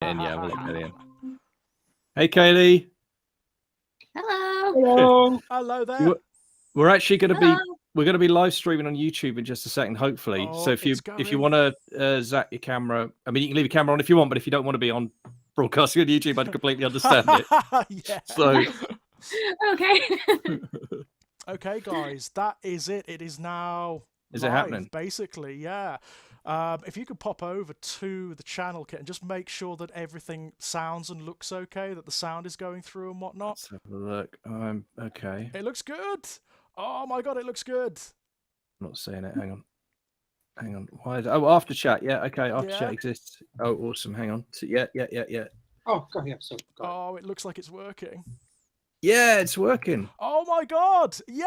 And yeah, we'll get in. Hey, Kaylee. Hello. Hello. Hello there. We're actually going to be live streaming on YouTube in just a second, hopefully. Oh, so if you want to zap your camera, I mean, you can leave your camera on if you want, but if you don't want to be on broadcasting on YouTube, I'd completely understand it. Yeah. So Okay. Okay, guys, that is it. It is now Is live, it happening? basically, yeah. If you could pop over to the channel kit and just make sure that everything sounds and looks okay, that the sound is going through and whatnot. Let's have a look. Okay. It looks good. Oh my god, it looks good. I'm not seeing it. Hang on. Why is it? Oh, after chat. Yeah. Okay. After chat exists. Oh, awesome. Hang on. So, yeah. Oh, God, yeah. So, oh, it looks like it's working. Yeah, it's working. Oh my god! Yay!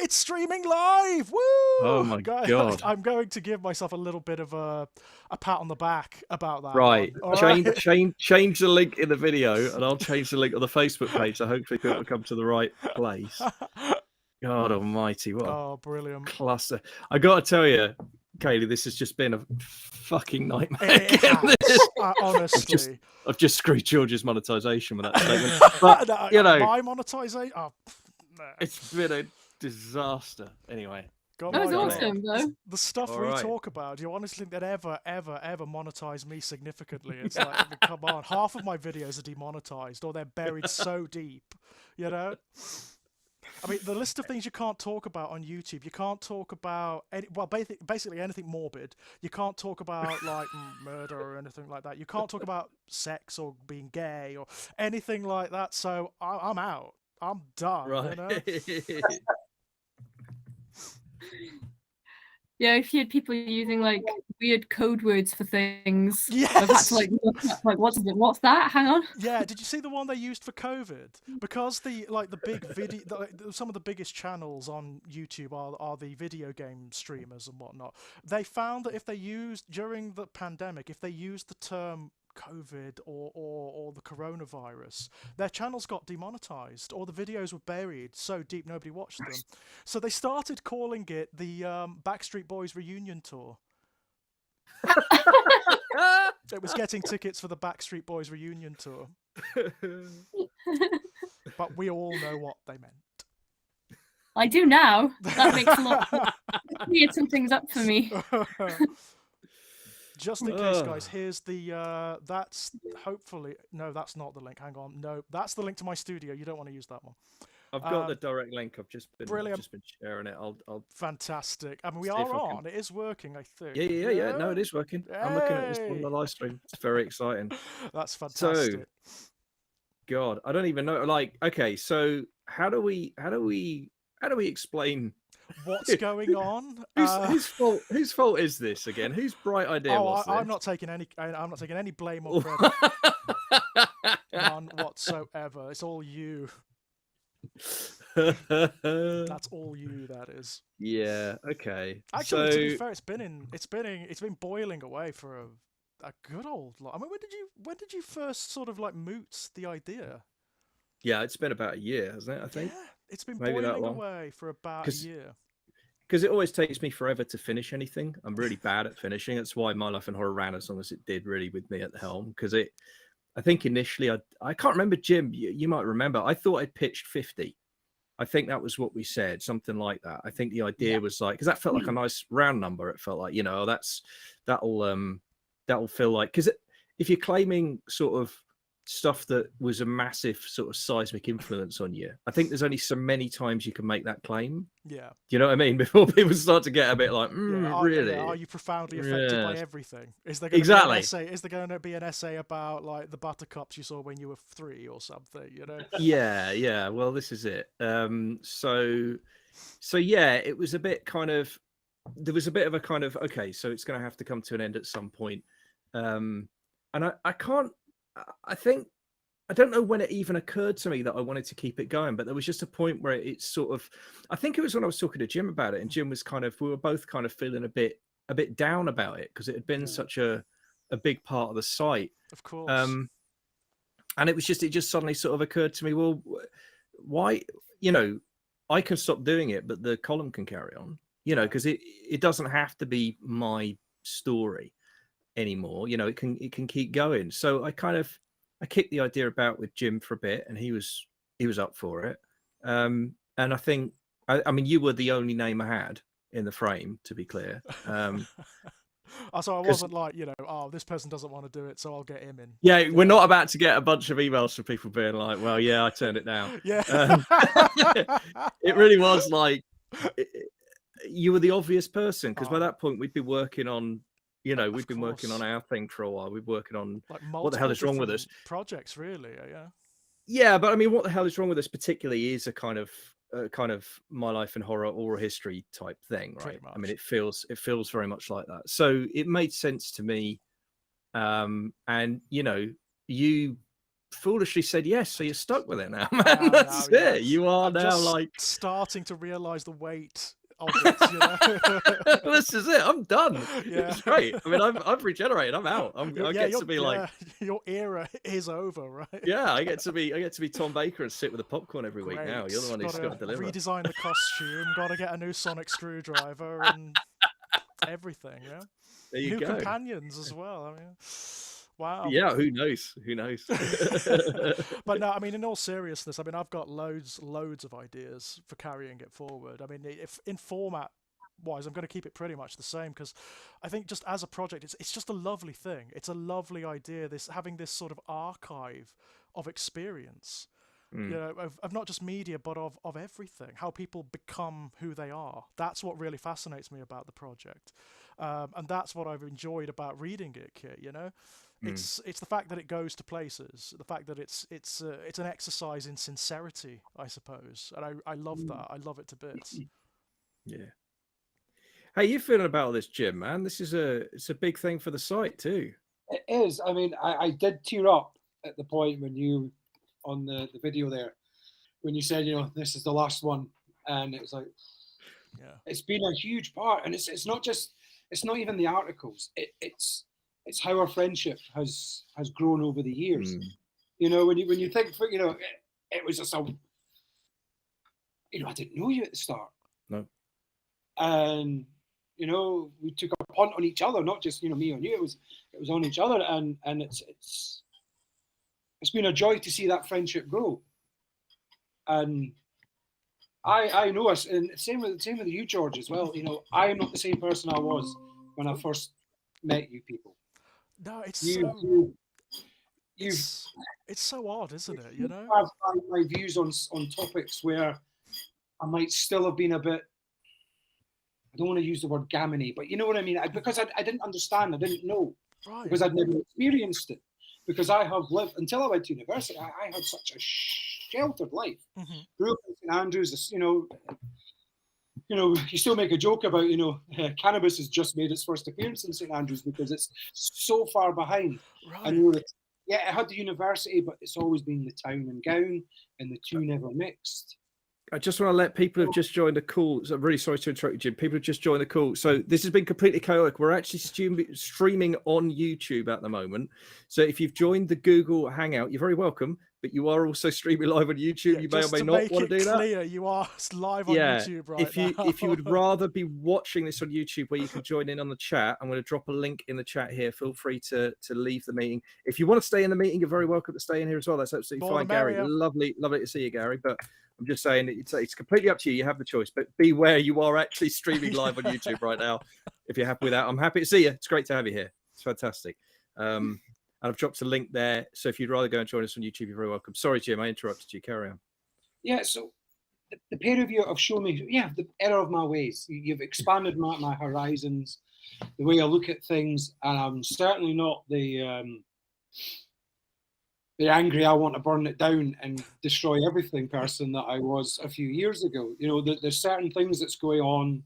It's streaming live! Woo! Oh my god! I'm going to give myself a little bit of a pat on the back about that. Right. Right. Change the link in the video, and I'll change the link on the Facebook page, so hopefully people come to the right place. God Almighty! What brilliant cluster! I got to tell you, Kaylee, this has just been a fucking nightmare. Honestly, I've just screwed George's monetization with that statement. But you know, my monetization. Oh, no. It's been a disaster. Anyway. That was awesome, though. The stuff we talk about, do you honestly think that ever monetize me significantly? It's like, I mean, come on, half of my videos are demonetized, or they're buried so deep, you know. I mean, the list of things you can't talk about on YouTube. You can't talk about basically anything morbid. You can't talk about like murder or anything like that. You can't talk about sex or being gay or anything like that. So I'm out. I'm done. Right. You know? Yeah, if you had people using like weird code words for things, yes. I've had to like look up, like what's that? Hang on. Yeah, did you see the one they used for COVID? Because the big video, some of the biggest channels on YouTube are the video game streamers and whatnot. They found that if they used during the pandemic, if they used the term COVID or the coronavirus, their channels got demonetized or the videos were buried so deep nobody watched them. So they started calling it the Backstreet Boys reunion tour. It was getting tickets for the Backstreet Boys reunion tour. But we all know what they meant. I do now. That makes a lot cleared some things up for me. Just in case, guys, here's the, that's hopefully, no, that's not the link. Hang on. No, that's the link to my studio. You don't want to use that one. I've got the direct link. I've just been sharing it. I'll Fantastic. I mean, we are on. It is working, I think. Yeah. No, it is working. Yay! I'm looking at this on the live stream. It's very exciting. That's fantastic. So, God, I don't even know. Like, okay, so how do we explain what's going on? Whose fault is this again? Whose bright idea was this? I'm not taking any blame or credit. None whatsoever. It's all you. That's all you. That is. Yeah. Okay. Actually, to be fair, it's been boiling away for a good old lot. I mean, when did you first sort of like moot the idea? Yeah, it's been about a year, hasn't it? I think. Yeah, it's been boiling away for about a year. Because it always takes me forever to finish anything. I'm really bad at finishing. That's why My Life in Horror ran as long as it did, really, with me at the helm. Because I think initially, I can't remember, Jim, you might remember, I thought I'd pitched 50. I think that was what we said, something like that. I think the idea was like, because that felt like a nice round number. It felt like, you know, that'll feel like, because if you're claiming sort of stuff that was a massive sort of seismic influence on you, I think there's only so many times you can make that claim. Yeah. Do you know what I mean? Before people start to get a bit like, really? Are you profoundly affected by everything? Is there going to be an essay about like the buttercups you saw when you were 3 or something? You know? Yeah. Well, this is it. So yeah, it was a bit kind of. There was a bit of a kind of okay, so it's going to have to come to an end at some point. And I can't. I don't know when it even occurred to me that I wanted to keep it going, but there was just a point where it's sort of, I think it was when I was talking to Jim about it, and Jim was we were both kind of feeling a bit down about it because it had been such a big part of the site. Of course. And it just suddenly sort of occurred to me, well, why, you know, I can stop doing it, but the column can carry on, you know, because it doesn't have to be my story. anymore. You know, it can keep going. So I kicked the idea about with Jim for a bit, and he was up for it. And I think, I mean, you were the only name I had in the frame, to be clear. So I wasn't like, you know, oh, this person doesn't want to do it, so I'll get him in. Yeah, we're not about to get a bunch of emails from people being like, well, yeah, I turned it down. Yeah. It really was like, you were the obvious person, because by that point we'd been working on, you know, we'd been working on our thing for a while. We've been working on like what the hell is wrong with us projects, really. Yeah. Yeah, but I mean, what the hell is wrong with us particularly is a kind of my life in horror oral history type thing, right? I mean, it feels very much like that. So it made sense to me. And you know, you foolishly said yes, so you're stuck with it now, man. That's it. Yeah. You are I'm now just like starting to realize the weight of it, you know? This is it. I'm done. Yeah. It's great. I mean, I've regenerated. I'm out. I get to be like, your era is over, right? Yeah, I get to be Tom Baker and sit with the popcorn every week now. You're the one who's got to deliver. Redesign the costume. Got to get a new sonic screwdriver and everything. Yeah. There you new go. Companions as well. I mean, wow. Yeah, who knows? Who knows? But no, I mean, in all seriousness, I mean, I've got loads of ideas for carrying it forward. I mean, if in format wise, I'm going to keep it pretty much the same, because I think just as a project, it's just a lovely thing. It's a lovely idea, having this sort of archive of experience, you know, of not just media, but of everything, how people become who they are. That's what really fascinates me about the project. And that's what I've enjoyed about reading it, Kit, you know? It's the fact that it goes to places, the fact that it's an exercise in sincerity, I suppose, and I love that. I love it to bits. Yeah. How you feeling about this, Jim? Man, it's a big thing for the site too. It is. I mean, I did tear up at the point when you on the video there, when you said, you know, this is the last one, and it was like, yeah, it's been a huge part, and it's not even the articles. It's how our friendship has grown over the years. You know, when you think, you know, it was just you know, I didn't know you at the start. No. And you know, we took a punt on each other, not just, you know, me on you. It was on each other, and it's been a joy to see that friendship grow. And I know us, and same with you, George, as well. You know, I am not the same person I was when I first met you people. No, it's so odd, isn't it? You know, I have my views on topics where I might still have been a bit. I don't want to use the word gammony, but you know what I mean? Because I didn't understand, I didn't know, right. Because I'd never experienced it. Because I have lived, until I went to university, I had such a sheltered life. Grew up in St Andrews, you know, you still make a joke about, you know, cannabis has just made its first appearance in St Andrews because it's so far behind. Right. And you know, yeah, it had the university, but it's always been the town and gown, and the two never mixed. I just want to let people who've just joined the call. So I'm really sorry to interrupt you, Jim. People have just joined the call. So this has been completely chaotic. We're actually streaming on YouTube at the moment. So if you've joined the Google Hangout, you're very welcome. But you are also streaming live on YouTube. Yeah, you may or may not want to do that. You are live on YouTube right now. If you would rather be watching this on YouTube, where you can join in on the chat, I'm going to drop a link in the chat here. Feel free to leave the meeting. If you want to stay in the meeting, you're very welcome to stay in here as well. That's absolutely fine, Gary. Lovely to see you, Gary. But I'm just saying it's completely up to you. You have the choice, but beware, you are actually streaming live on YouTube right now. If you're happy with that, I'm happy to see you. It's great to have you here. It's fantastic. And I've dropped a link there. So if you'd rather go and join us on YouTube, you're very welcome. Sorry, Jim, I interrupted you. Carry on. Yeah, so the pair of you have shown me, the error of my ways. You've expanded my horizons, the way I look at things, and I'm certainly not the angry, I want to burn it down and destroy everything person that I was a few years ago. You know, there's certain things that's going on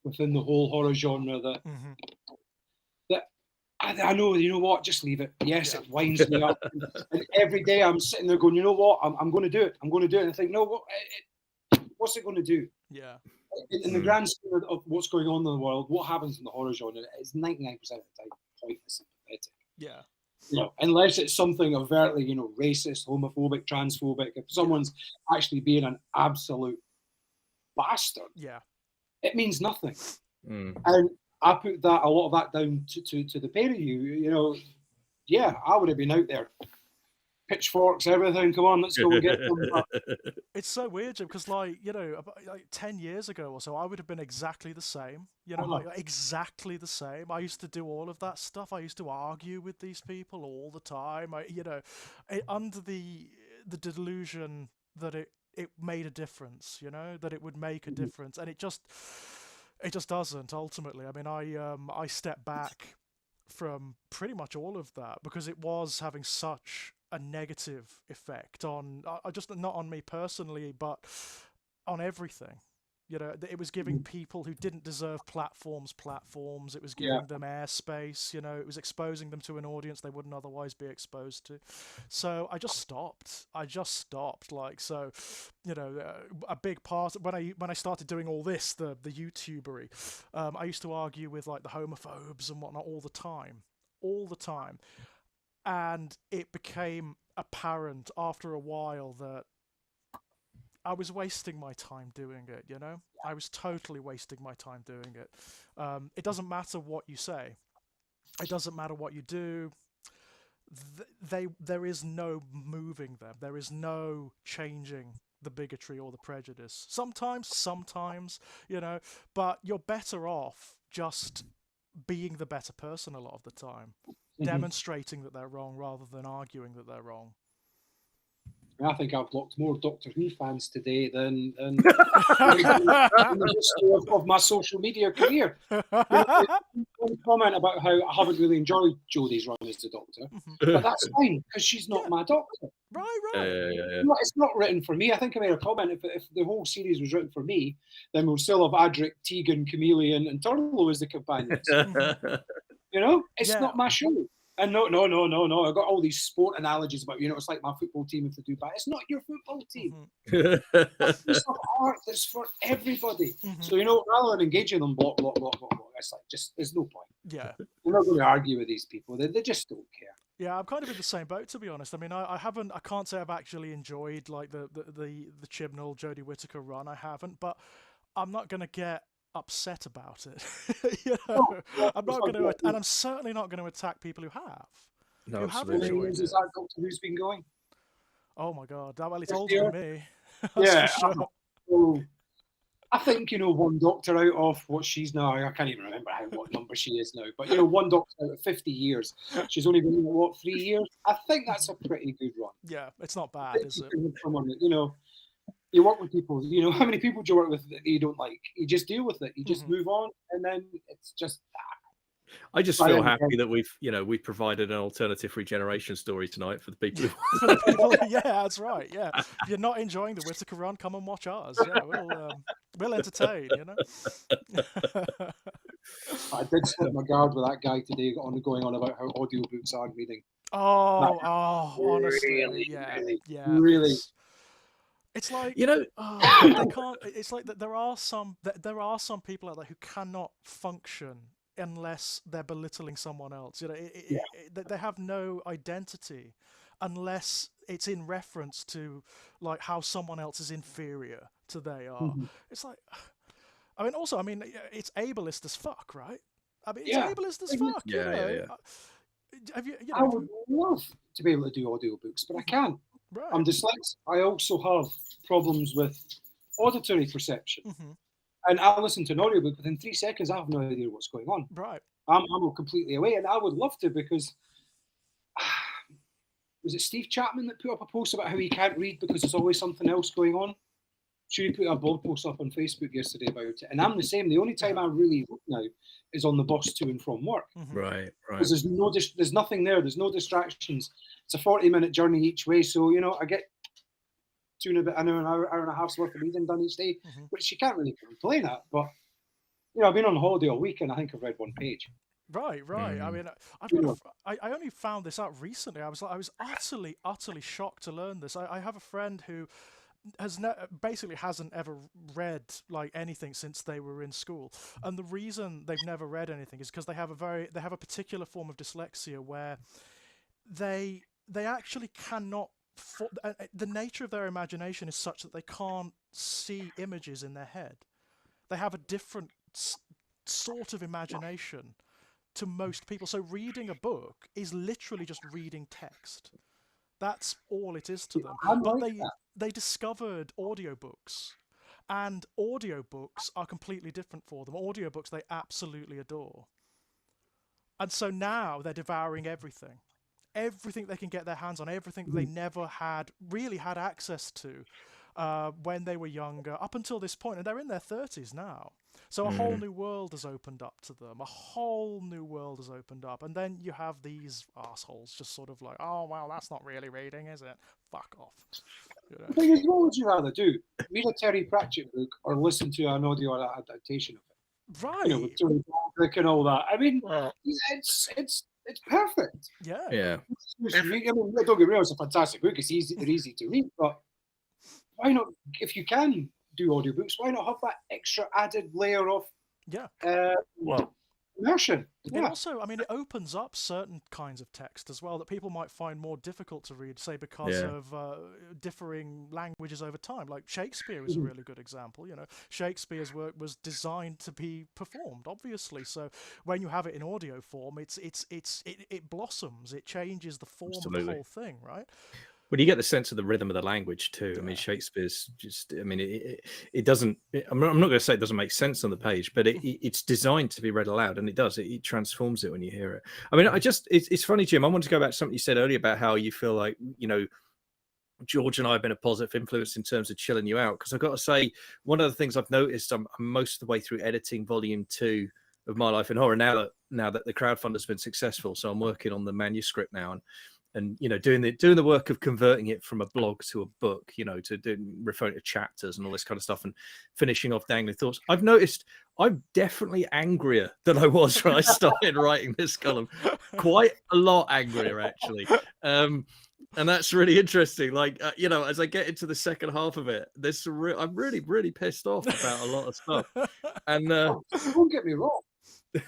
within the whole horror genre that I know, you know what, just leave it. Yes, it winds me up. And every day I'm sitting there going, you know what, I'm going to do it. I'm going to do it. And I think, no, what's it going to do? Yeah. In the grand scheme of what's going on in the world, what happens in the horror genre is 99% of the time pointless and pathetic. Yeah. You know, unless it's something overtly, you know, racist, homophobic, transphobic. If someone's actually being an absolute bastard, yeah, it means nothing. And I put that a lot of that down to the pair of you. You know, yeah, I would have been out there, pitchforks, everything. Come on, let's go and get them. It's so weird, Jim, because like, you know, about, like 10 years ago or so, I would have been exactly the same. You know, like exactly the same. I used to do all of that stuff. I used to argue with these people all the time. You know, under the delusion that it made a difference. You know, that it would make a difference, and it just doesn't. Ultimately, I mean, I stepped back from pretty much all of that because it was having such a negative effect on just not on me personally, but on everything. You know, it was giving people who didn't deserve platforms. It was giving them airspace. You know, it was exposing them to an audience they wouldn't otherwise be exposed to. So I just stopped. Like, so, you know, a big part when I started doing all this, the YouTubery, I used to argue with like the homophobes and whatnot all the time. And it became apparent after a while that I was wasting my time doing it, you know? I was totally wasting my time doing it. It doesn't matter what you say. It doesn't matter what you do. There is no moving them. There is no changing the bigotry or the prejudice. Sometimes, you know, but you're better off just being the better person a lot of the time. Demonstrating that they're wrong rather than arguing that they're wrong. I think I've blocked more Doctor Who fans today than in the history of my social media career. You know, one comment about how I haven't really enjoyed Jodie's run as the Doctor, but that's fine because she's not my Doctor. Right. It's not written for me. I think I made a comment. If the whole series was written for me, then we'll still have Adric, Tegan, Chameleon, and Turlo as the companions. You know, it's not my show. And no. I got all these sport analogies about, you know, it's like my football team if they do bad. It's not your football team. It's a piece of art that's for everybody. So, you know, rather than engaging them, block. It's like there's no point. Yeah. We're not going to argue with these people. They just don't care. Yeah, I'm kind of in the same boat, to be honest. I mean, I can't say I've actually enjoyed like the Chibnall Jodie Whittaker run. I haven't, but I'm not going to get upset about it. You know, I'm not going to, and I'm certainly not going to attack people who have. No, who have absolutely. enjoyed it. Is that Doctor Who's been going? Oh my God! Well, it's older than me. Yeah, for sure. So I think, you know, one Doctor out of what she's now, I can't even remember what number she is now, but, you know, one Doctor out of 50 years. She's only been in, what, 3 years? I think that's a pretty good run. Yeah, it's not bad, is it? Someone that, you know, you work with people, you know, how many people do you work with that you don't like? You just deal with it. You just move on, and then it's just I just feel happy that we've provided an alternative regeneration story tonight for the people. Yeah, that's right. Yeah, if you're not enjoying the Whittaker run, come and watch ours. Yeah, we'll entertain. You know. I did slip my guard with that guy today going on about how audiobooks aren't reading. Honestly, really. It's like, you know, they can't. It's like that. There are some people out there who cannot function unless they're belittling someone else. You know, they have no identity unless it's in reference to like how someone else is inferior to they are. It's like, I mean, also, I mean, it's ableist as fuck, right? I mean, it's ableist as fuck. Yeah. I would love to be able to do audiobooks, but I can't. Right. I'm dyslexic. I also have problems with auditory perception. And I listen to an audiobook, within 3 seconds, I have no idea what's going on. Right. I'm completely away, and I would love to, because was it Steve Chapman that put up a post about how he can't read because there's always something else going on? Sure, he put a blog post up on Facebook yesterday about it, and I'm the same. The only time I really read now is on the bus to and from work. Right. Because there's nothing there. There's no distractions. It's a 40-minute journey each way, so you know I get an hour and a half's worth of reading done each day, which you can't really complain at. But you know, I've been on holiday all week, and I think I've read one page. Right. I mean, I only found this out recently. I was utterly shocked to learn this. I have a friend who basically hasn't ever read like anything since they were in school, and the reason they've never read anything is because they have a particular form of dyslexia where they actually cannot. The nature of their imagination is such that they can't see images in their head. They have a different sort of imagination to most people. So reading a book is literally just reading text. That's all it is to them. But they discovered audiobooks, and audiobooks are completely different for them. Audiobooks they absolutely adore. And so now they're devouring everything they can get their hands on, everything they never really had access to when they were younger, up until this point, and they're in their 30s now. So a whole new world has opened up to them. A whole new world has opened up. And then you have these assholes just sort of like, oh, well, that's not really reading, is it? Fuck off. You know? The thing is, what would you rather do? Read a Terry Pratchett book or listen to an audio adaptation of it? Right. You know, with Tony Baldrick and all that. I mean, it's perfect. Yeah. I mean, don't get me wrong, it's a fantastic book. They're easy to read, but why not, if you can do audiobooks, why not have that extra added layer of immersion? It also, I mean, it opens up certain kinds of text as well that people might find more difficult to read, say, because of differing languages over time. Like Shakespeare is a really good example. You know, Shakespeare's work was designed to be performed, obviously. So when you have it in audio form, it blossoms. It changes the form of the whole thing, right? Well, you get the sense of the rhythm of the language too. I mean, Shakespeare's just, I mean, it doesn't, I'm not going to say it doesn't make sense on the page, but it's designed to be read aloud, and it does. It transforms it when you hear it. I mean, it's funny, Jim, I want to go back to something you said earlier about how you feel like, you know, George and I have been a positive influence in terms of chilling you out. Because I've got to say, one of the things I've noticed, I'm most of the way through editing volume 2 of My Life in Horror now that the crowdfund has been successful. So I'm working on the manuscript now, and you know, doing the work of converting it from a blog to a book, you know, to referring to chapters and all this kind of stuff, and finishing off Dangling Thoughts. I've noticed I'm definitely angrier than I was when I started writing this column. Quite a lot angrier, actually. And that's really interesting. Like, you know, as I get into the second half of it, I'm really, really pissed off about a lot of stuff. And don't get me wrong.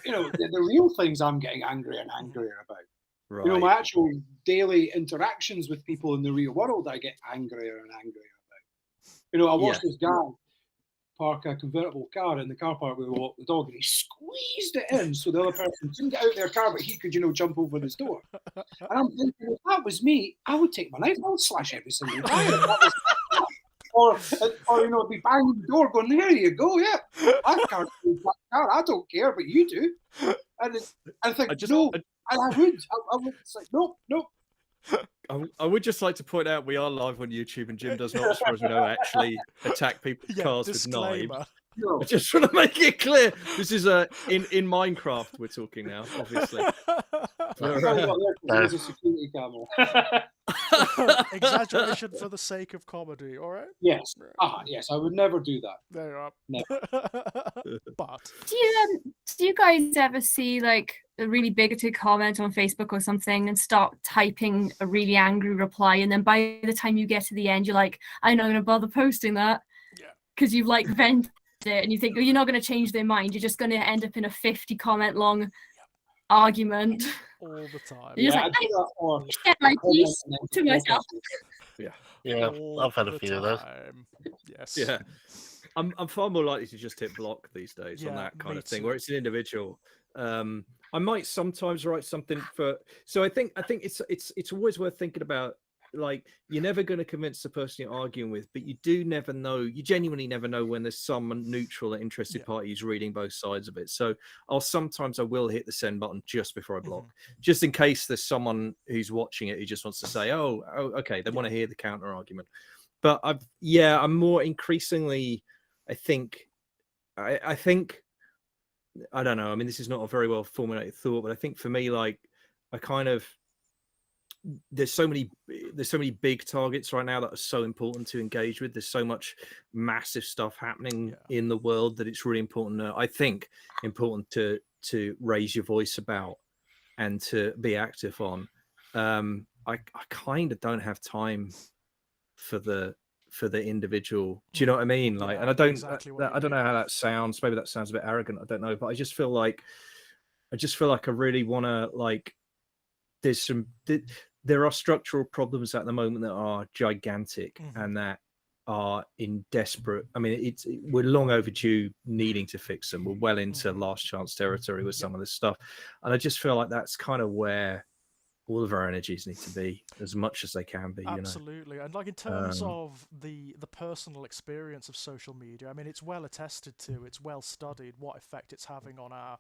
You know, the real things I'm getting angrier and angrier about. Right. You know, my actual daily interactions with people in the real world, I get angrier and angrier about. You know, I watched this guy park a convertible car in the car park where we walked the dog, and he squeezed it in so the other person couldn't get out of their car, but he could, you know, jump over this door. And I'm thinking, if that was me, I would take my knife, I would slash every single guy. Or you know, be banging the door, going, "There you go, yeah, I can't do that car. I don't care, but you do." And I think, no. I would. It's like, nope. I would just like to point out we are live on YouTube, and Jim does not, as far as we know, actually attack people's cars with knives. I just want to make it clear. This is in Minecraft we're talking now, obviously. There's a security camera. Exaggeration for the sake of comedy, all right? Yes. Yes, I would never do that. There you are. Never. But do you guys ever see like a really bigoted comment on Facebook or something and start typing a really angry reply, and then by the time you get to the end, you're like, I'm not going to bother posting that because you've like vented it, and you think, oh, you're not going to change their mind. You're just going to end up in a 50 comment long argument all the time. You're just like, I get my piece to myself. Yeah, I've had a few of those. Yes. Yeah. I'm far more likely to just hit block these days on that kind of thing, where it's an individual. I might sometimes write something for. So I think it's always worth thinking about. Like, you're never going to convince the person you're arguing with, but you do never know. You genuinely never know when there's some neutral or interested party who's reading both sides of it. So I will hit the send button just before I block, just in case there's someone who's watching it who just wants to say, oh, okay, they want to hear the counter argument. But I'm more increasingly. I think I don't know. I mean, this is not a very well formulated thought, but I think for me, like, I kind of. There's so many big targets right now that are so important to engage with. There's so much massive stuff happening in the world that it's really important. I think important to raise your voice about and to be active on. I kind of don't have time for the individual. Do you know what I mean? Like, and I don't know how that sounds. Maybe that sounds a bit arrogant. I don't know, but I just feel like I really want to, like, there are structural problems at the moment that are gigantic, and that are in desperate. I mean, we're long overdue needing to fix them. We're well into last chance territory with some of this stuff, and I just feel like that's kind of where all of our energies need to be, as much as they can be. Absolutely. And like in terms of the personal experience of social media, I mean, it's well attested to, it's well studied what effect it's having on our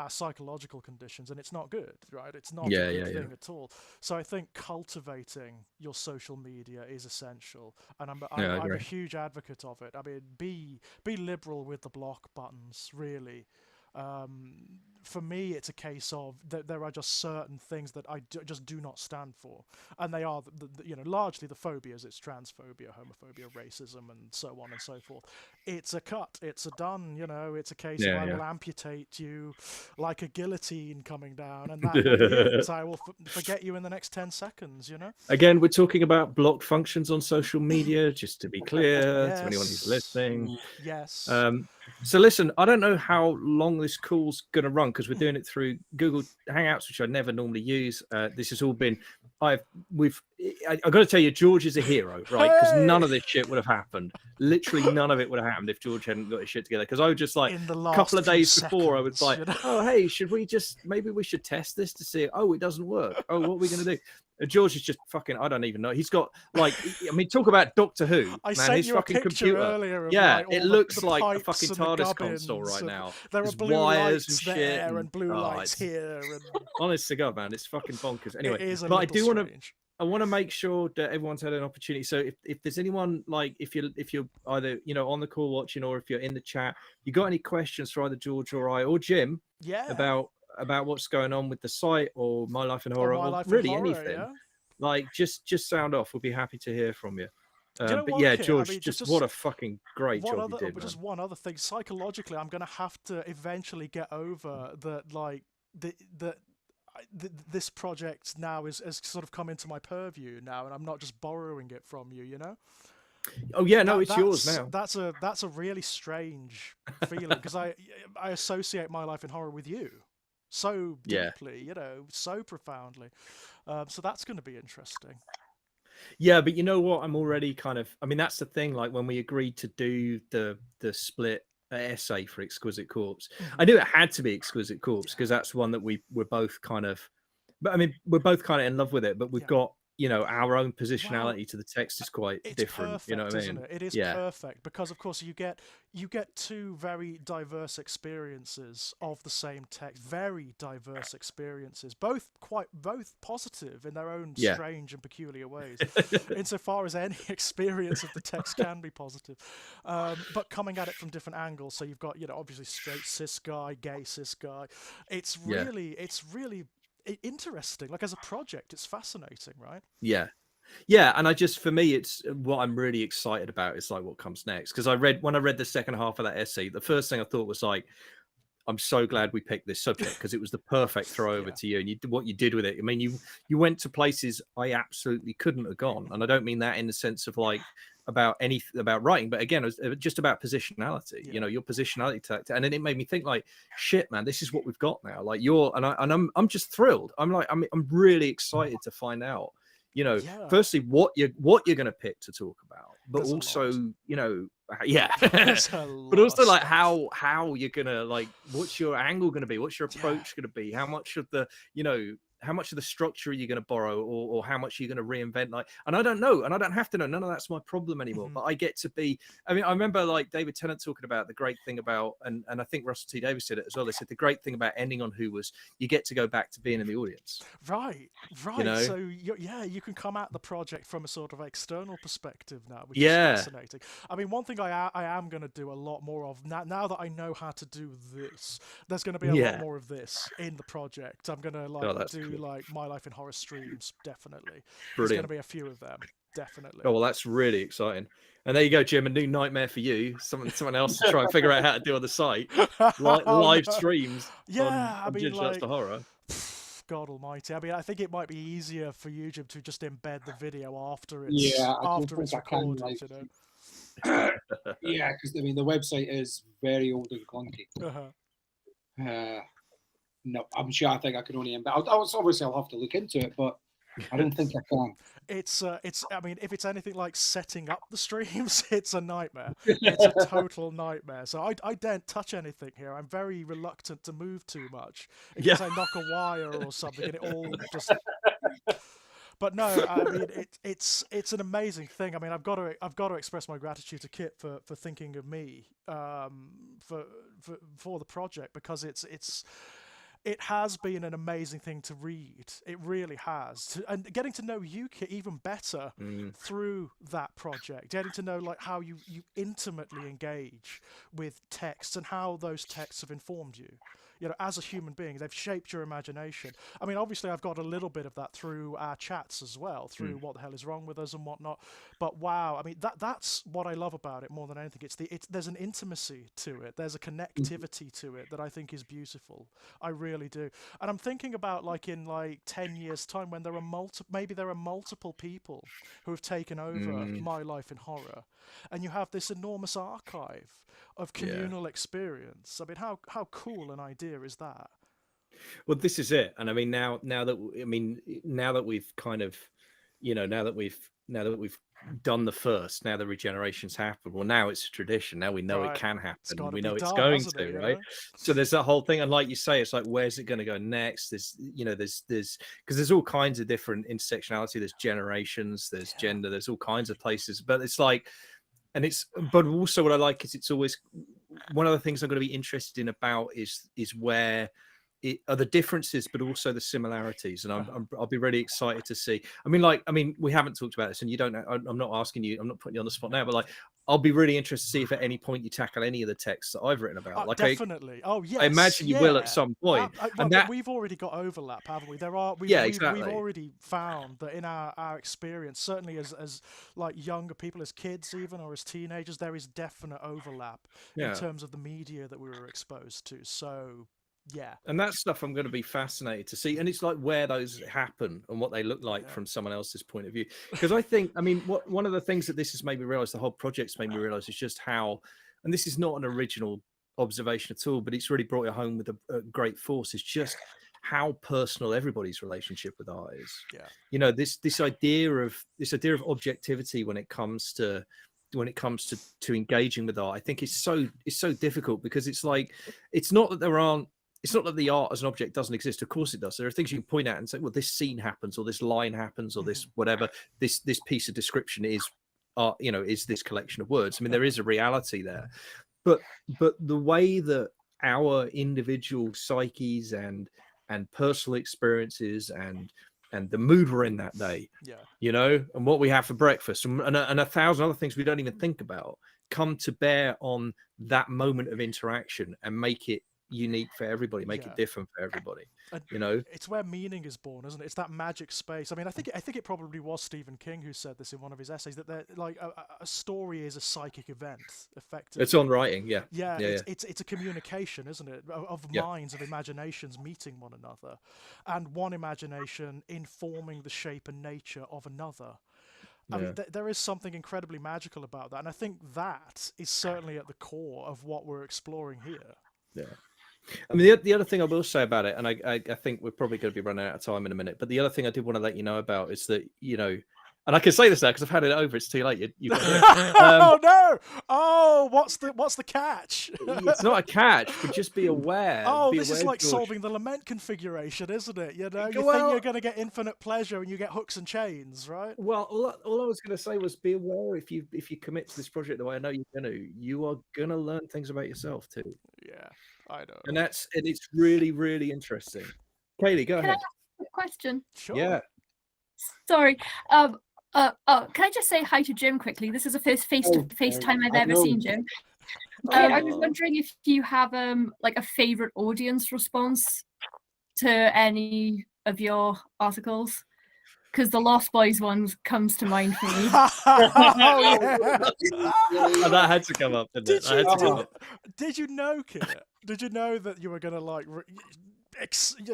psychological conditions, and it's not good, right? It's not a good thing at all. So I think cultivating your social media is essential, and I'm a huge advocate of it. I mean, be liberal with the block buttons, really. For me, it's a case of that there are just certain things that I just do not stand for, and they are, largely the phobias. It's transphobia, homophobia, racism, and so on and so forth. It's a cut. It's a done. It's a case of I will amputate you like a guillotine coming down, and that will be it. I will forget you in the next 10 seconds. Again, we're talking about block functions on social media, just to be clear to anyone who's listening. Yes. So listen, I don't know how long this call's going to run, because we're doing it through Google Hangouts, which I never normally use. This has all been, I've got to tell you, George is a hero, right? Because none of this shit would have happened. Literally none of it would have happened if George hadn't got his shit together. Because I was just like, a couple of days before, I was like, oh, hey, maybe we should test this to see, oh, it doesn't work. Oh, what are we going to do? George is just fucking, I don't even know. He's got talk about Doctor Who. His fucking computer earlier. It looks like a fucking TARDIS console right now. There are blue wires lights and there shit and blue lights here. And... Honest to God, man, it's fucking bonkers. Anyway, but I want to make sure that everyone's had an opportunity. So if there's anyone, if you're either on the call watching, or if you're in the chat, you got any questions for either George or I or Jim about what's going on with the site or My Life in Horror, or really anything, just sound off. We'll be happy to hear from you. George, just what a fucking great job you did, man. Just one other thing, psychologically, I'm going to have to eventually get over that, this project now has sort of come into my purview now, and I'm not just borrowing it from you, Oh yeah, no, it's yours now. That's a really strange feeling, because I associate My Life in Horror with you so deeply, so profoundly. So that's going to be interesting. Yeah, but you know what? I'm already that's the thing. Like when we agreed to do the split essay for Exquisite Corpse, I knew it had to be Exquisite Corpse, because that's one that we're both kind of in love with it, but we've got our own positionality to the text is quite different. Perfect, you know what I mean? It is perfect, because of course you get two very diverse experiences of the same text, very diverse experiences, both positive in their own strange and peculiar ways, insofar as any experience of the text can be positive, but coming at it from different angles. So you've got obviously straight cis guy, gay cis guy. It's really interesting. Like as a project, it's fascinating, right? And for me, it's what I'm really excited about is what comes next, because when I read the second half of that essay, the first thing I thought was I'm so glad we picked this subject, because it was the perfect throw over to you, and what you did with it. I mean, you went to places I absolutely couldn't have gone, and I don't mean that in the sense of about writing, but again, it was just about positionality. Your positionality, and then it made me think shit, man, this is what we've got now. I'm just thrilled. I'm really excited to find out. Firstly, what you're going to pick to talk about, but There's also, but also how you're gonna what's your angle going to be? What's your approach going to be? How much of the how much of the structure are you going to borrow, or how much are you going to reinvent? And I don't know, and I don't have to know. None of that's my problem anymore. But I get to be. I mean, I remember David Tennant talking about the great thing about, and I think Russell T Davies said it as well. They said the great thing about ending on Who was you get to go back to being in the audience. Right. So you can come at the project from a sort of external perspective now, which is fascinating. I mean, one thing I am going to do a lot more of now that I know how to do this. There's going to be a lot more of this in the project. I'm going to do My Life in Horror streams, definitely. Brilliant. There's going to be a few of them, definitely. Oh well, that's really exciting. And there you go, Jim, a new nightmare for you. Someone else to try and figure out how to do on the site. Live streams. On Judge After Horror. God almighty. I mean, I think it might be easier for you, Jim, to just embed the video after it's recorded, because I mean the website is very old and clunky. No, I'm sure. I think I can only embed. Obviously, I'll have to look into it, but I don't think I can. it's I mean, if it's anything like setting up the streams, it's a nightmare. It's a total nightmare. So I daren't touch anything here. I'm very reluctant to move too much in case I knock a wire or something and it all just. But no, I mean it's an amazing thing. I mean, I've got to express my gratitude to Kit for thinking of me for the project, because it has been an amazing thing to read. It really has. And getting to know you, Kit, even better through that project. Getting to know like how you intimately engage with texts and how those texts have informed you. You know, as a human being, they've shaped your imagination. I mean, obviously, I've got a little bit of that through our chats as well, through what the hell is wrong with us and whatnot. But wow, I mean, that's what I love about it more than anything. There's an intimacy to it. There's a connectivity to it that I think is beautiful. I really do. And I'm thinking about like in like 10 years' time when there are maybe there are multiple people who have taken over My Life in Horror, and you have this enormous archive of communal experience. I mean, how cool an idea is that? Well, this is it. And I mean, now that we've kind of, you know, now that we've done the first, now the regeneration's happened. Well, now it's a tradition. Now we know it can happen. We know it's going to, right? So there's that whole thing. And like you say, it's like, where's it going to go next? There's because there's all kinds of different intersectionality. There's generations, there's gender, there's all kinds of places. But it's like, but also what I like is it's always one of the things I'm going to be interested in about is where are the differences, but also the similarities. And I'll be really excited to see. I mean, we haven't talked about this, and you don't know. I'm not asking you. I'm not putting you on the spot now, but like, I'll be really interested to see if at any point you tackle any of the texts that I've written about. Like, definitely. Yes. I imagine you will at some point. And we've already got overlap, haven't we? Exactly. We've already found that in our experience, certainly as like younger people, as kids even, or as teenagers, there is definite overlap in terms of the media that we were exposed to. So. Yeah, and that stuff I'm going to be fascinated to see, and it's like where those happen and what they look like from someone else's point of view. Because I think, I mean, one of the things that this has made me realize, the whole project's made me realize, is just how, and this is not an original observation at all, but it's really brought it home with a great force, is just how personal everybody's relationship with art is. Yeah, you know, this idea of objectivity when it comes to engaging with art, I think it's so difficult, because it's like, it's not that the art as an object doesn't exist. Of course it does. There are things you can point at and say, well, this scene happens, or this line happens, or this whatever, this piece of description is art, you know, is this collection of words. I mean, there is a reality there, but the way that our individual psyches and personal experiences and the mood we're in that day, you know, and what we have for breakfast, and a thousand other things we don't even think about, come to bear on that moment of interaction and make it unique for everybody, make it different for everybody. You know, it's where meaning is born, isn't it? It's that magic space. I mean, I think it probably was Stephen King who said this in one of his essays, that like a story is a psychic event, effectively. It's on writing, it's a communication, isn't it, of minds, of imaginations meeting one another, and one imagination informing the shape and nature of another. I mean, there is something incredibly magical about that, and I think that is certainly at the core of what we're exploring here. Yeah. I mean, the other thing I will say about it, and I think we're probably going to be running out of time in a minute, but the other thing I did want to let you know about is that, you know, and I can say this now because I've had it over. It's too late. Oh no! Oh, what's the catch? It's not a catch, but just be aware. This is like George. Solving the lament configuration, isn't it? You know, you think you're going to get infinite pleasure and you get hooks and chains, right? Well, all I was going to say was be aware, if you commit to this project the way I know you're going to, you are going to learn things about yourself too. Yeah, I know. And it's really, really interesting. Kaylee, go ahead. Can I ask a question? Sure. Yeah. Sorry. Can I just say hi to Jim quickly? This is the first face-to-face time I've ever seen Jim. I was wondering if you have like a favorite audience response to any of your articles, because the Lost Boys one comes to mind for me. Oh, that had to come up, didn't it? Did you know, Kit? Did you know that you were going to like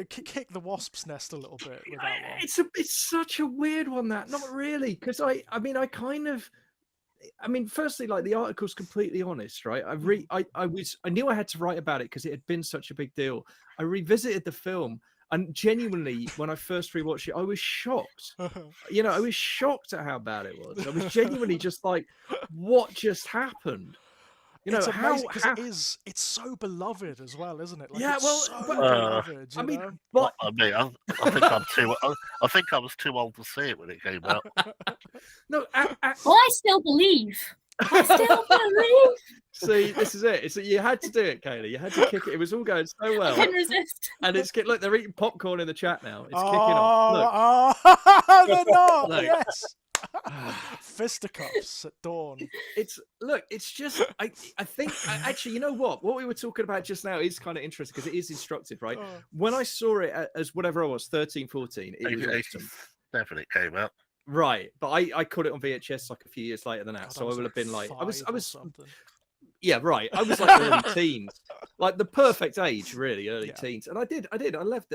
kick the wasp's nest a little bit with that one? It's such a weird one, that. Not really, because I mean, firstly, like, the article's completely honest, right? I knew I had to write about it because it had been such a big deal. I revisited the film, And genuinely, when I first rewatched it, I was shocked. You know, I was shocked at how bad it was. I was genuinely just like, what just happened? You know, it's amazing how because it's so beloved as well, isn't it? Like, Yeah, it's well, so well, beloved. I You mean, know? but I mean, I think I'm too. I think I was too old to see it when it came out. no, Well, I still believe. I still believe. see, this is it. It's you had to do it, Kaylee. You had to kick it. It was all going so I well, couldn't resist. and it's look, they're eating popcorn in the chat now. It's kicking off. Oh, they're not. Look. Yes. Fisticuffs at dawn. It's just I think actually, you know what we were talking about just now is kind of interesting because it is instructive, right? When I saw it as whatever I was 13, 14, it was awesome. Definitely came out. Right, but I caught it on VHS like a few years later than that, God, so I would have been like I was something. yeah, right. I was like early teens, like the perfect age, really, early teens. And I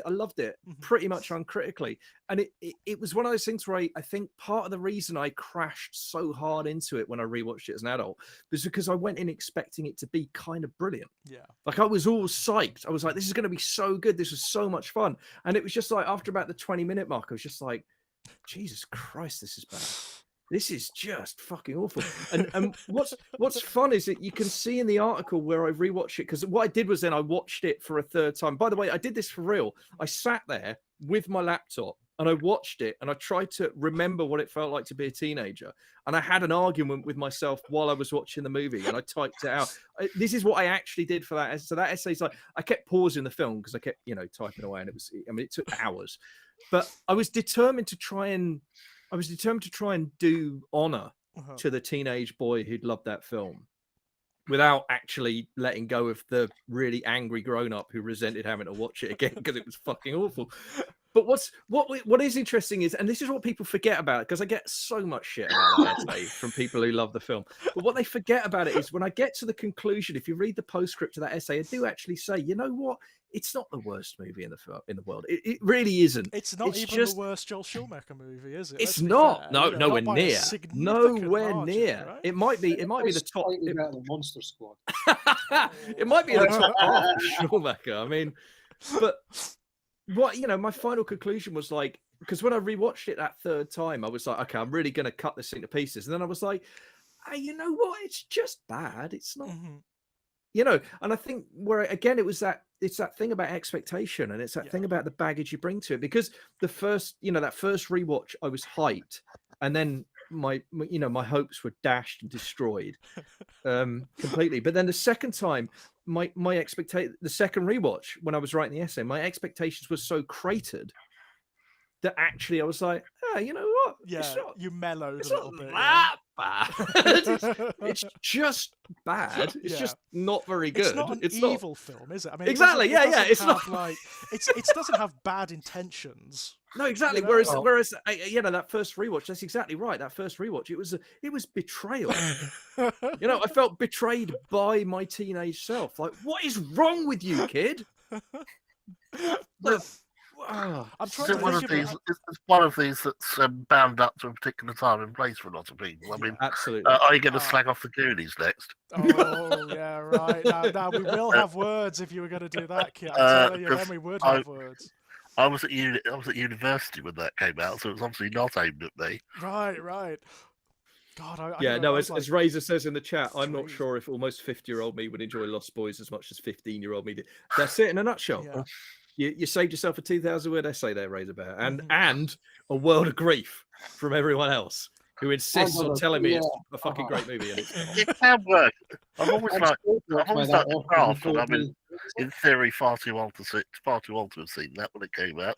loved it pretty much uncritically. And it was one of those things where I think part of the reason I crashed so hard into it when I rewatched it as an adult was because I went in expecting it to be kind of brilliant. Yeah. Like I was all psyched. I was like, this is going to be so good. This was so much fun. And it was just like after about the 20-minute mark, I was just like, Jesus Christ, this is bad. This is just fucking awful. And what's fun is that you can see in the article where I rewatched it, because what I did was then I watched it for a third time. By the way, I did this for real. I sat there with my laptop and I watched it and I tried to remember what it felt like to be a teenager. And I had an argument with myself while I was watching the movie and I typed it out. This is what I actually did for that. So that essay is like, I kept pausing the film because I kept, typing away, and it took hours. But I was determined to try and do honor to the teenage boy who'd loved that film without actually letting go of the really angry grown-up who resented having to watch it again because it was fucking awful. But what is interesting is, and this is what people forget about it, because I get so much shit about that essay from people who love the film. But what they forget about it is when I get to the conclusion, if you read the postscript to that essay, I do actually say, you know what? It's not the worst movie in the world. It really isn't. It's not even the worst Joel Schumacher movie, is it? It's not. Fair, Nowhere near. Nowhere margin, near. right? It might be the top. Better than Monster Squad. It might be the top half of Schumacher. I mean, but what my final conclusion was like, because when I rewatched it that third time, I was like, okay, I'm really going to cut this into pieces. And then I was like, hey, you know what? It's just bad. It's not. And I think where again it's that thing about expectation, and it's that thing about the baggage you bring to it, because the first that first rewatch I was hyped, and then my hopes were dashed and destroyed completely. But then the second time, the second rewatch when I was writing the essay, my expectations were so cratered that actually I was like, you know what? Yeah, you mellowed it's a little not bit. That bad. it's just bad. It's just not very good. It's not an evil film, is it? I mean, exactly. It's not like it doesn't have bad intentions. No, exactly. Whereas that first rewatch, that's exactly right. That first rewatch, it was betrayal. I felt betrayed by my teenage self. Like, what is wrong with you, kid? I'm trying to think it's one of these that's bound up to a particular time and place for a lot of people. I mean, absolutely. Are you going to slag off the Goonies next? Oh yeah, right. Now we will have words if you were going to do that, Kit. I'm telling you, then we would have words. I was at university when that came out, so it was obviously not aimed at me. Right. God, as Razor says in the chat, I'm not sure if almost 50-year-old me would enjoy Lost Boys as much as 15-year-old me did. That's it in a nutshell. Yeah. You saved yourself a 2,000-word essay there, Razor Bear, and a world of grief from everyone else who insists on telling me it's a fucking great movie. And it can work. I've always liked the craft, and I mean, in theory, far too old to have seen that when it came out.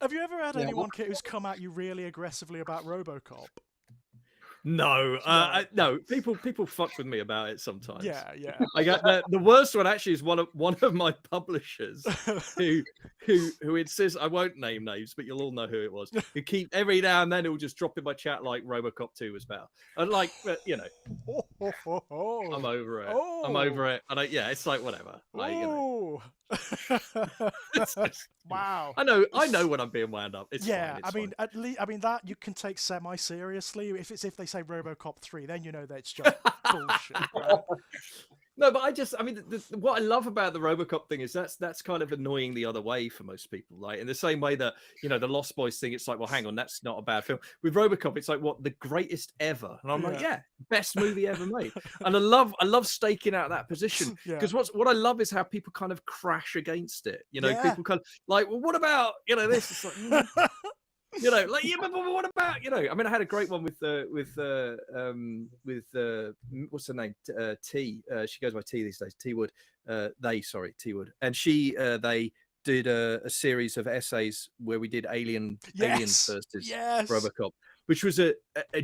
Have you ever had anyone, Kit, who's come at you really aggressively about Robocop? No. People fuck with me about it sometimes. Yeah. I got the worst one actually is one of my publishers who insists, I won't name names, but you'll all know who it was. Who keep every now and then he'll just drop in my chat like Robocop 2 was better, and like I'm over it. I'm over it, and it's like whatever. Like, Wow. I know when I'm being wound up. It's fine, I mean, at least that you can take semi-seriously. If they say Robocop 3, then you know that it's just bullshit. Right? No, but I mean, what I love about the Robocop thing is that's kind of annoying the other way for most people. Like in the same way that, you know, the Lost Boys thing, it's like, well, hang on, that's not a bad film. With Robocop, it's like, what, the greatest ever? And I'm like, yeah, best movie ever made. And I love staking out that position, because what I love is how people kind of crash against it. You know, people kind of like, well, what about, you know, this? It's like, you know, like, yeah, but what about, you know? I mean, I had a great one with what's her name? T. She goes by T these days. T Wood. T Wood, and they did a series of essays where we did Aliens versus Robocop, which was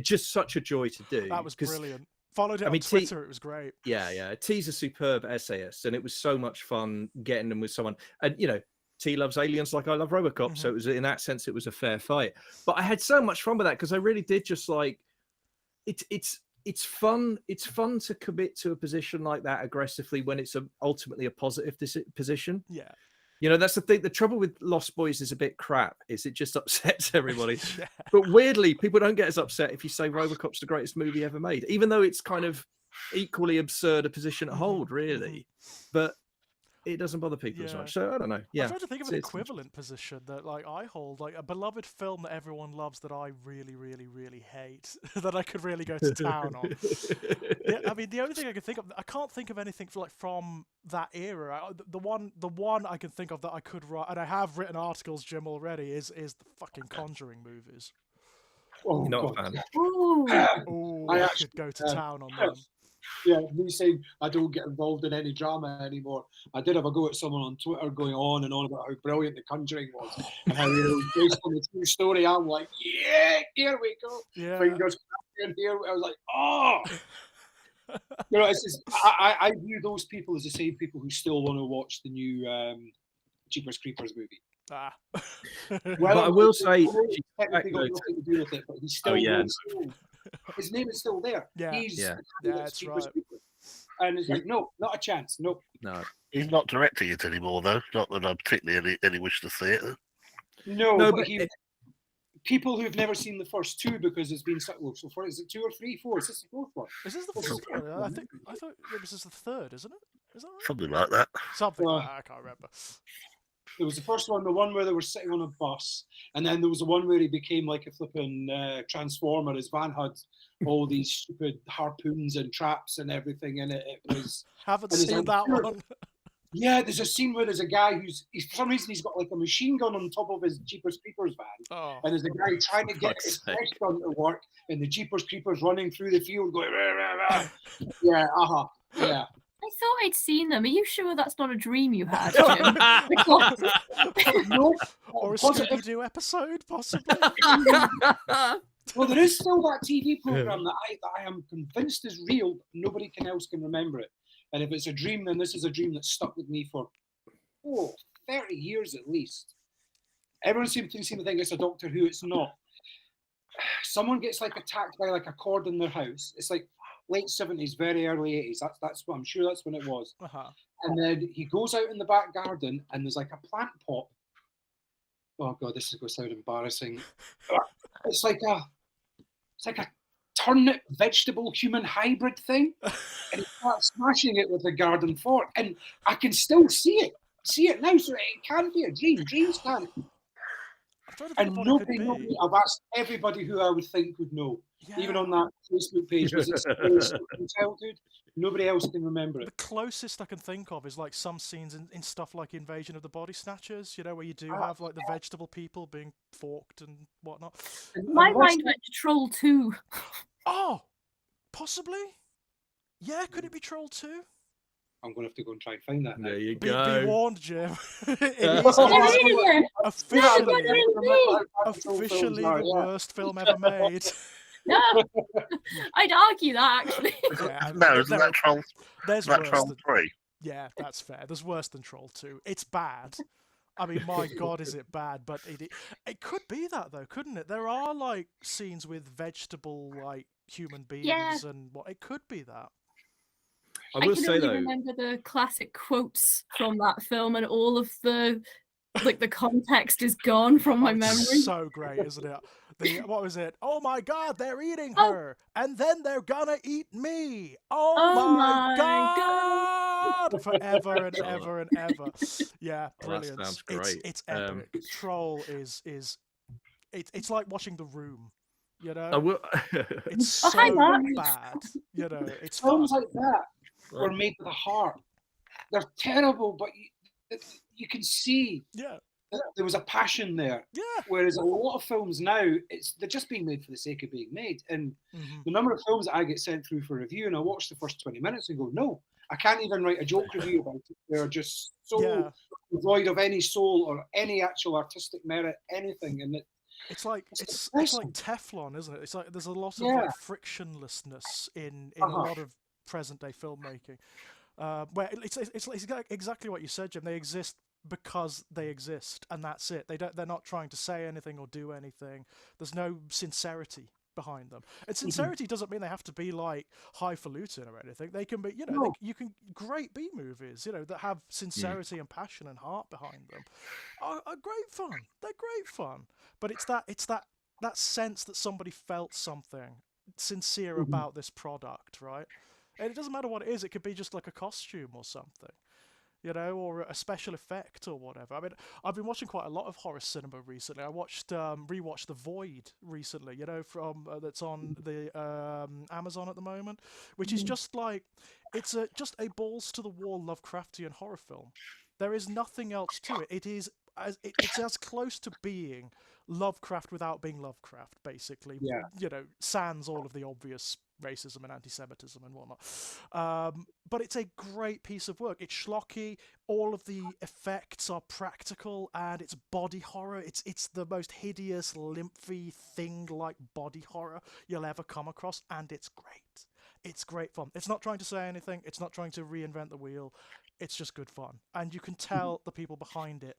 just such a joy to do. That was brilliant. Followed it on Twitter. It was great. Yeah. T's a superb essayist, and it was so much fun getting them with someone. And you know, T loves Aliens like I love Robocop, so it was, in that sense, it was a fair fight. But I had so much fun with that, because I really did just like it's fun. It's fun to commit to a position like that aggressively when it's ultimately a positive position. Yeah. You know, that's the thing. The trouble with Lost Boys is a bit crap, is it just upsets everybody. But weirdly, people don't get as upset if you say Robocop's the greatest movie ever made, even though it's kind of equally absurd a position to hold, really. But it doesn't bother people as much. So I don't know. Yeah. I'm trying to think of an equivalent position that like I hold, like a beloved film that everyone loves that I really, really, really hate, that I could really go to town on. I mean, the only thing I can think of, I can't think of anything from that era. The one I can think of that I could write, and I have written articles, Jim, already, is the fucking Conjuring movies. Oh, not a fan. I could go to town on them. Yeah, me saying I don't get involved in any drama anymore. I did have a go at someone on Twitter going on and on about how brilliant The Conjuring was and how, you know, based on the true story. I'm like, yeah, here we go. Yeah. Fingers in here. I was like, oh. You know, it's just, I view those people as the same people who still want to watch the new Jeepers Creepers movie. Well, but I will say, technically got nothing to do with it, but he's still his name is still there. He's that's right. And it's like, no, not a chance. Nope. No, he's not directing it anymore, though. Not that I particularly any wish to see it. No, but people who've never seen the first two, because it's been so far. Is it 2 or 3, 4? Is this the fourth one? Is this the fourth one? I thought this is the third, isn't it? Is that right? Something like that. Something like that. I can't remember. There was the first one, the one where they were sitting on a bus, and then there was the one where he became like a flipping transformer. His van had all these stupid harpoons and traps and everything in it. It was haven't seen that one. Yeah, there's a scene where there's a guy for some reason he's got like a machine gun on top of his Jeepers Creepers van, and there's a guy trying to get his flesh gun to work, and the Jeepers Creepers running through the field going rah, rah, rah. Yeah, yeah. I thought I'd seen them. Are you sure that's not a dream you had, Jim? No. Or a Scooby-Doo episode, possibly? Well, there is still that TV program that I am convinced is real, but nobody else can remember it. And if it's a dream, then this is a dream that stuck with me for 30 years at least. Everyone seems to think it's a Doctor Who. It's not. Someone gets like attacked by like a cord in their house. It's like late 70s, very early 80s. That's what I'm sure that's when it was. And then he goes out in the back garden, and there's like a plant pot. Oh god, this is going to sound embarrassing. It's like a turnip vegetable human hybrid thing, and he starts smashing it with a garden fork, and I can still see it now. So it can't be a dream. Dreams can't. And nobody, I've asked everybody who I would think would know, even on that Facebook page, was it from childhood? Nobody else can remember it. The closest I can think of is like some scenes in stuff like Invasion of the Body Snatchers, you know, where you do have like the vegetable people being forked and whatnot. My mind went to Troll 2. Oh, possibly. Yeah, could it be Troll 2? I'm going to have to go and try and find that now. There you go. Be warned, Jim. Officially the worst film ever made. No, I'd argue that actually. No, isn't that Troll? There's that Troll 3. Yeah, that's fair. There's worse than Troll 2. It's bad. I mean, my God, is it bad? But it could be that though, couldn't it? There are like scenes with vegetable like human beings and what it could be that. I will say though, remember the classic quotes from that film, and all of the context is gone from my memory. So great, isn't it? What was it? Oh my God, they're eating Oh. her, and then they're gonna eat me. Oh, Oh my my God! Forever and God. ever and ever. Yeah, Oh, that brilliant. sounds great. It's epic. Troll is it's like watching The Room. You I know, will. it's Oh, hi, so Mark. bad. You know, it's fun. Films like that were made with a heart. They're terrible, but you can see Yeah, that there was a passion there. yeah. Whereas a lot of films now, they're just being made for the sake of being made. And Mhm. the number of films that I get sent through for review, and I watch the first 20 minutes and go, no, I can't even write a joke review about it. They're just so Yeah. devoid of any soul or any actual artistic merit, anything. And It's like It's it's like depressing. Teflon, isn't it? It's like there's a lot of Yeah. like frictionlessness in a lot of present day filmmaking, where it's exactly what you said, Jim. They exist because they exist, and that's it. They're not trying to say anything or do anything. There's no sincerity behind them, and sincerity doesn't mean they have to be like highfalutin or anything. They can be, you know, No. you can great B movies, you know, that have sincerity and passion and heart behind them are great fun. They're great fun, but it's that sense that somebody felt something sincere about this product, right? And it doesn't matter what it is. It could be just like a costume or something, you know, or a special effect or whatever. I mean, I've been watching quite a lot of horror cinema recently. I rewatched The Void recently, you know, from that's on the Amazon at the moment, which is just like it's just a balls to the wall Lovecraftian horror film. There is nothing else to it. It's as close to being Lovecraft without being Lovecraft, basically. Yeah. You know, sans all of the obvious racism and anti-Semitism and whatnot. But it's a great piece of work. It's schlocky. All of the effects are practical, and it's body horror. It's the most hideous, limpy thing like body horror you'll ever come across, and it's great. It's great fun. It's not trying to say anything. It's not trying to reinvent the wheel. It's just good fun, and you can tell the people behind it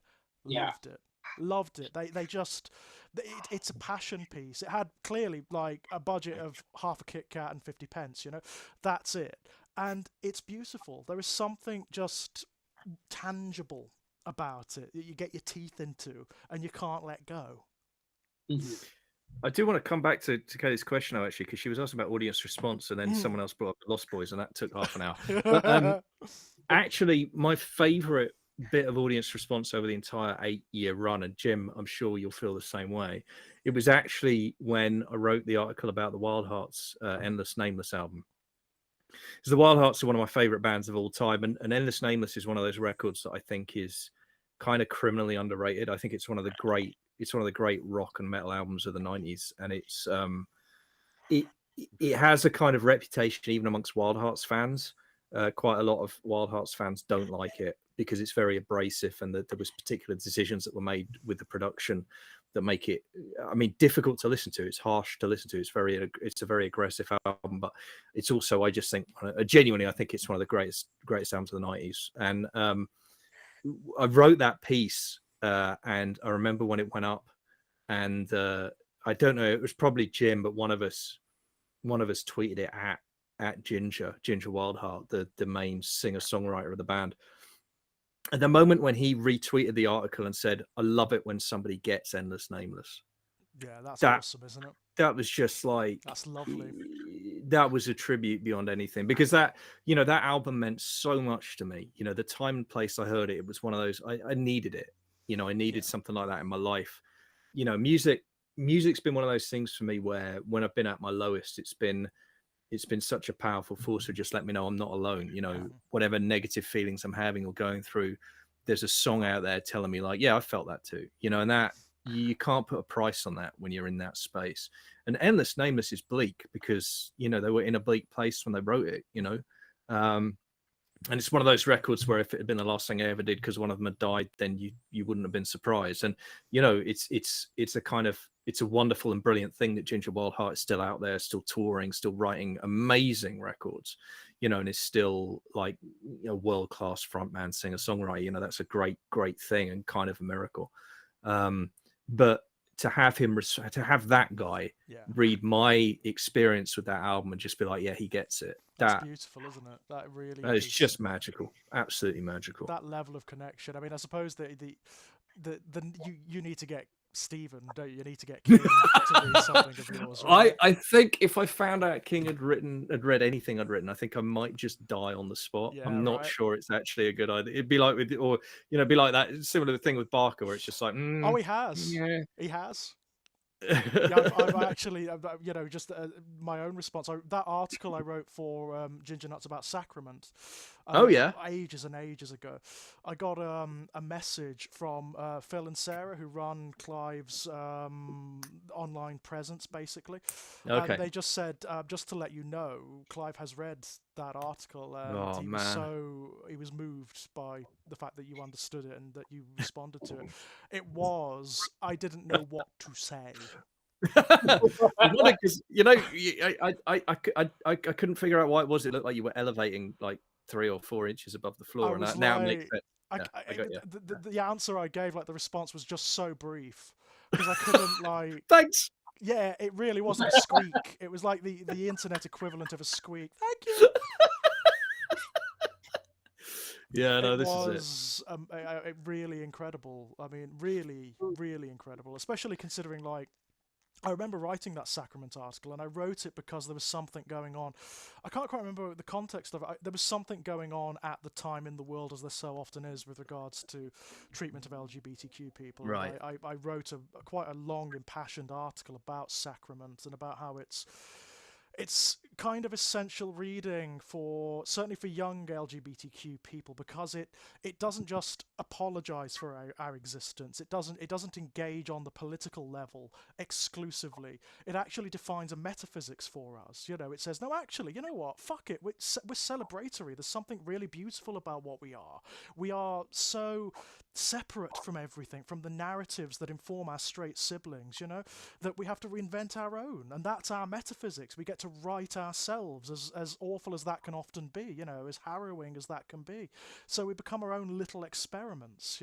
loved it. Loved it. They just it's a passion piece. It had clearly like a budget of half a Kit Kat and 50 pence, you know. That's it. And it's beautiful. There is something just tangible about it that you get your teeth into and you can't let go. I do want to come back to Kelly's question, though, actually, because she was asking about audience response, and then someone else brought up Lost Boys, and that took half an hour. But actually, my favourite bit of audience response over the entire 8-year run, and Jim, I'm sure you'll feel the same way, it was actually when I wrote the article about the Wild Hearts Endless Nameless album. Because the Wild Hearts are one of my favourite bands of all time, and Endless Nameless is one of those records that I think is kind of criminally underrated. I think it's one of the great rock and metal albums of the 90s, and it has a kind of reputation even amongst Wild Hearts fans. Quite a lot of Wild Hearts fans don't like it because it's very abrasive, and that there was particular decisions that were made with the production that make it, I mean, difficult to listen to. It's harsh to listen to. It's a very aggressive album, but it's also, I just think, genuinely, I think it's one of the greatest albums of the 90s. And I wrote that piece, and I remember when it went up, and I don't know, it was probably Jim, but one of us tweeted it at Ginger Wildheart, the main singer-songwriter of the band. At the moment when he retweeted the article and said, "I love it when somebody gets Endless Nameless." Yeah, that's awesome, isn't it? That was just like, that's lovely. That was a tribute beyond anything, because that album meant so much to me. You know, the time and place I heard it, it was one of those, I needed it. You know, I needed something like that in my life. You know, music's been one of those things for me where when I've been at my lowest, it's been such a powerful force to just let me know I'm not alone. You know, whatever negative feelings I'm having or going through, there's a song out there telling me like, yeah, I felt that too. You know, and that you can't put a price on that when you're in that space. And Endless Nameless is bleak because, you know, they were in a bleak place when they wrote it, you know. And it's one of those records where if it had been the last thing I ever did because one of them had died, then you wouldn't have been surprised. And, you know, it's a wonderful and brilliant thing that Ginger Wildheart is still out there, still touring, still writing amazing records, you know, and is still like, you know, world-class frontman, singer, songwriter. You know, that's a great thing and kind of a miracle. But to have that guy read my experience with that album and just be like, yeah, he gets it. That's beautiful, isn't it? That really is just magical. Absolutely magical. That level of connection. I mean, I suppose that you need to get Stephen, don't you? You need to get King to read something of yours. Right? I think if I found out King had read anything I'd written, I think I might just die on the spot. Yeah, I'm not right. sure it's actually a good idea. It'd be like be like that similar thing with Barker, where it's just like, oh, he has. Yeah. He has. Yeah, I've actually, just my own response. That article I wrote for Ginger Nuts about Sacrament. Oh, yeah. Ages and ages ago, I got a message from Phil and Sarah, who run Clive's online presence, basically. Okay. And they just said, just to let you know, Clive has read that article, and Oh, man. he was moved by the fact that you understood it and that you responded to it. It was, I didn't know what to say. Because I couldn't figure out why it was. It looked like you were elevating like 3 or 4 inches above the floor, and that now makes it. The answer I gave, like the response, was just so brief because I couldn't like. Thanks. Yeah, it really was like a squeak. It was like the internet equivalent of a squeak. Thank you. Yeah, no, this is it. Really incredible. I mean, really, really incredible. Especially considering, like, I remember writing that Sacrament article, and I wrote it because there was something going on. I can't quite remember the context of it. There was something going on at the time in the world, as there so often is, with regards to treatment of LGBTQ people. Right. I wrote quite a long, impassioned article about Sacrament and about how it's kind of essential reading certainly for young LGBTQ people, because it doesn't just apologize for our existence. It doesn't engage on the political level exclusively. It actually defines a metaphysics for us. It says, no, actually, you know what? Fuck it. We're celebratory. There's something really beautiful about what we are. We are so separate from everything, from the narratives that inform our straight siblings, that we have to reinvent our own, and that's our metaphysics. We get to write ourselves, as awful as that can often be, as harrowing as that can be. So we become our own little experiments,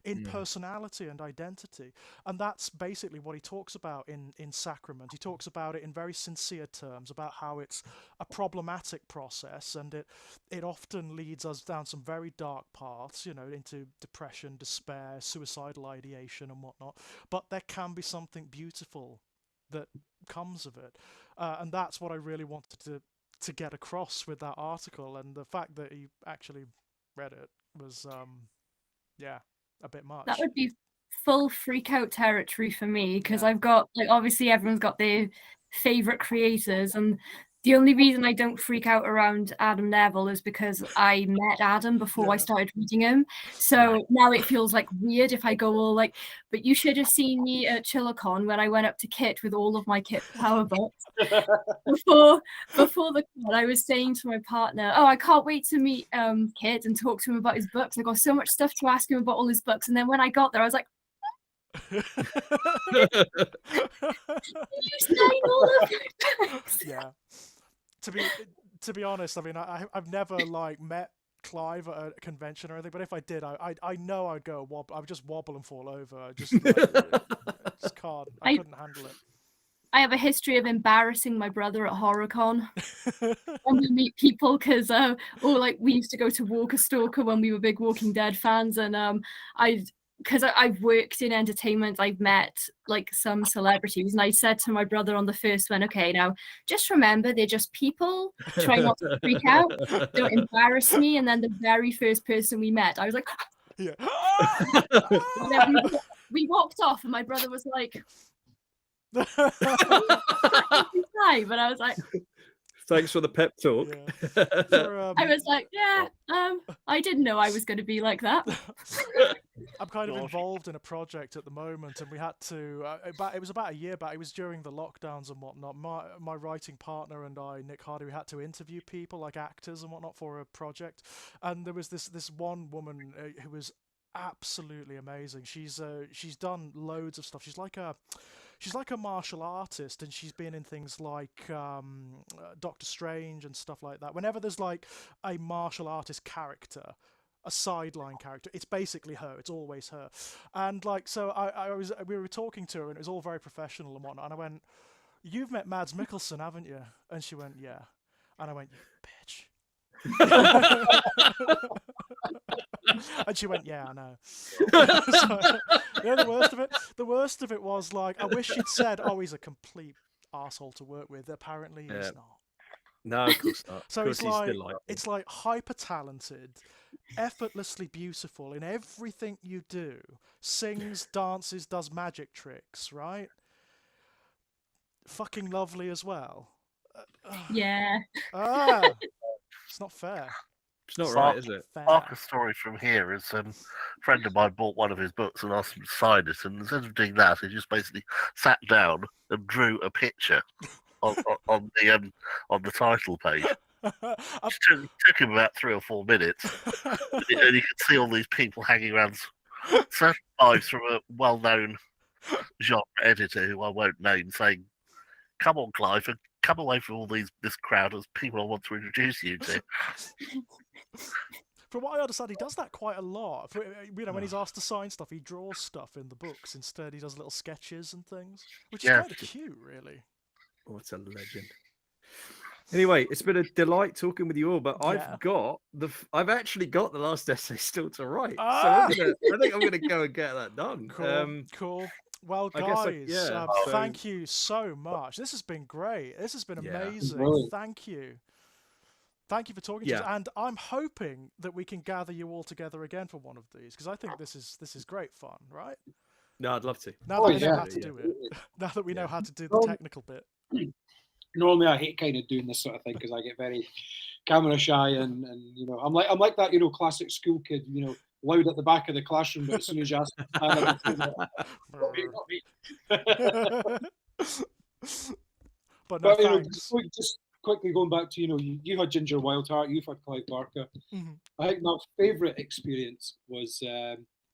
in personality and identity. And that's basically what he talks about in Sacrament. He talks about it in very sincere terms, about how it's a problematic process, and it often leads us down some very dark paths, into depression, despair, suicidal ideation and whatnot, but there can be something beautiful that comes of it, and that's what I really wanted to get across with that article. And the fact that he actually read it was a bit much. That would be full freak out territory for me, because I've got, like, obviously everyone's got their favorite creators, and the only reason I don't freak out around Adam Neville is because I met Adam before I started reading him. So now it feels like weird if I go all like, but you should have seen me at ChillerCon when I went up to Kit with all of my Kit power books. Before the con, I was saying to my partner, oh, I can't wait to meet Kit and talk to him about his books. I got so much stuff to ask him about all his books. And then when I got there, I was like, you signed all of your books. Yeah. To be honest, I mean, I've never like met Clive at a convention or anything, but if I did, I know I'd go wobble. I would just wobble and fall over. I just can't. I couldn't handle it. I have a history of embarrassing my brother at HorrorCon when we meet people, because we used to go to Walker Stalker when we were big Walking Dead fans, and because I've worked in entertainment, I've met like some celebrities, and I said to my brother on the first one, okay, now just remember they're just people, try not to freak out, don't embarrass me. And then the very first person we met, I was like, yeah. And then we walked off, and my brother was like, but I was like, thanks for the pep talk. Yeah. I was like, I didn't know I was going to be like that. I'm kind of involved in a project at the moment, and we had to. It was about a year back. It was during the lockdowns and whatnot. My writing partner and I, Nick Hardy, we had to interview people like actors and whatnot for a project. And there was this one woman who was absolutely amazing. She's done loads of stuff. She's like a martial artist, and she's been in things like Doctor Strange and stuff like that. Whenever there's like a martial artist character, a sideline character, it's basically her. It's always her. And like, so we were talking to her, and it was all very professional and whatnot. And I went, "You've met Mads Mikkelsen, haven't you?" And she went, "Yeah." And I went, "You bitch." And she went, yeah, I know. So, yeah, the worst of it was, like, I wish she'd said, oh, he's a complete arsehole to work with. Apparently he's not. No, of course not. So of course it's like, delightful. it's like hyper talented, effortlessly beautiful in everything you do. Sings, dances, does magic tricks, right? Fucking lovely as well. Yeah. It's not fair. It's not right, is it? Marcus' story from here is a friend of mine bought one of his books and asked him to sign it, and instead of doing that, he just basically sat down and drew a picture on the title page. It took him about 3 or 4 minutes, and you could see all these people hanging around, certain lives from a well-known genre editor who I won't name, saying, "Come on, Clive, and come away from all this crowd as people I want to introduce you to." From what I understand, he does that quite a lot. When he's asked to sign stuff, he draws stuff in the books. Instead, he does little sketches and things, which is kind of cute, really. What a legend. Anyway, it's been a delight talking with you all, but I've actually got the last essay still to write. So I think I'm gonna go and get that done. Cool. Well, guys, thank you so much. This has been great. This has been amazing. Really. Thank you. Thank you for talking to us, and I'm hoping that we can gather you all together again for one of these, because I think this is great fun, right? No, I'd love to. Now that we know how to do it, now that we know how to do the technical bit. Normally, I hate kind of doing this sort of thing because I get very camera shy, and you know, I'm like that, you know, classic school kid, you know, loud at the back of the classroom, but as soon as you ask, not me. But no, you know, thanks. just quickly going back to, you know, you had Ginger Wildheart, you've had Clive Barker. Mm-hmm. I think my favourite experience was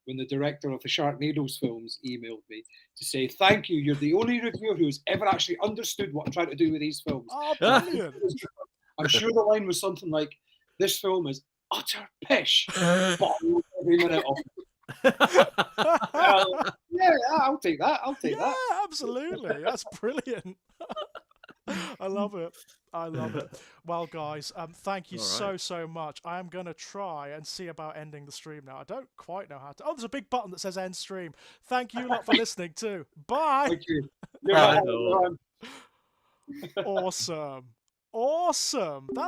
when the director of the Sharknadoes films emailed me to say, "Thank you, you're the only reviewer who's ever actually understood what I'm trying to do with these films." Oh, brilliant. I'm sure the line was something like, "This film is utter pish, but I love every minute of it." I'll take that. Yeah, absolutely. That's brilliant. I love it. Well, guys, thank you so much. I am going to try and see about ending the stream now. I don't quite know how to. Oh, there's a big button that says end stream. Thank you a lot for listening too. Bye. Thank you. Awesome. That